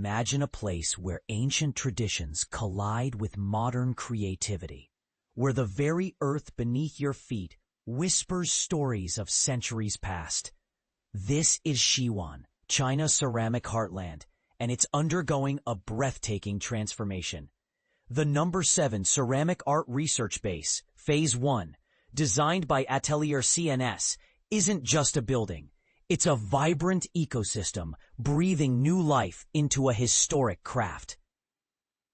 Imagine a place where ancient traditions collide with modern creativity, where the very earth beneath your feet whispers stories of centuries past. This is Shiwan, China's ceramic heartland, and it's undergoing a breathtaking transformation. The No. 7 Ceramic Art Research Base, Phase 1, designed by Atelier CNS, isn't just a building. It's a vibrant ecosystem, breathing new life into a historic craft.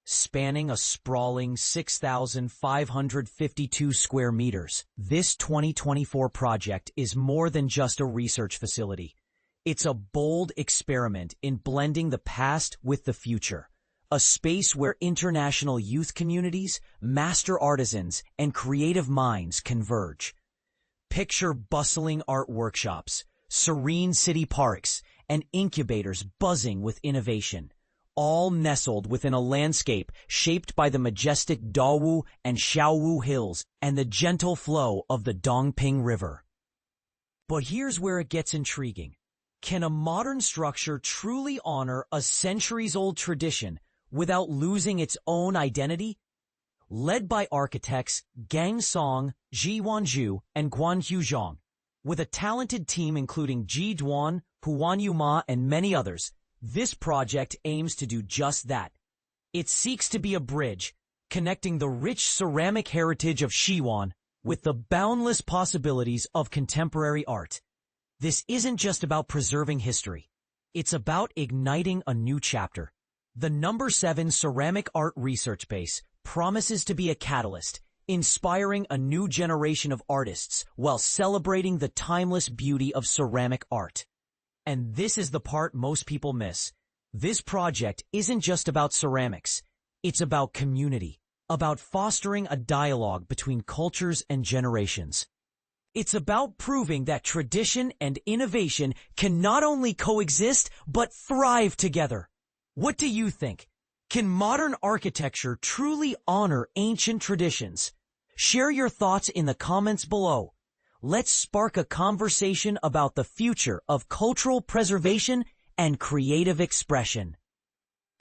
Spanning a sprawling 6,552 square meters, this 2024 project is more than just a research facility. It's a bold experiment in blending the past with the future, a space where international youth communities, master artisans, and creative minds converge. Picture bustling art workshops, serene city parks, and incubators buzzing with innovation, all nestled within a landscape shaped by the majestic Dawu and Xiaowu Hills and the gentle flow of the Dongping River. But here's where it gets intriguing. Can a modern structure truly honor a centuries-old tradition without losing its own identity? Led by architects Gang Song, Zhiyuan Zhu, and Guanqiu Zhong, with a talented team including Zhiyuan, Huanyu Ma, and many others, this project aims to do just that. It seeks to be a bridge, connecting the rich ceramic heritage of Shiwan with the boundless possibilities of contemporary art. This isn't just about preserving history. It's about igniting a new chapter. The No. 7 Ceramic Art Research Base promises to be a catalyst, inspiring a new generation of artists while celebrating the timeless beauty of ceramic art. And this is the part most people miss. This project isn't just about ceramics. It's about community, about fostering a dialogue between cultures and generations. It's about proving that tradition and innovation can not only coexist, but thrive together. What do you think? Can modern architecture truly honor ancient traditions? Share your thoughts in the comments below. Let's spark a conversation about the future of cultural preservation and creative expression.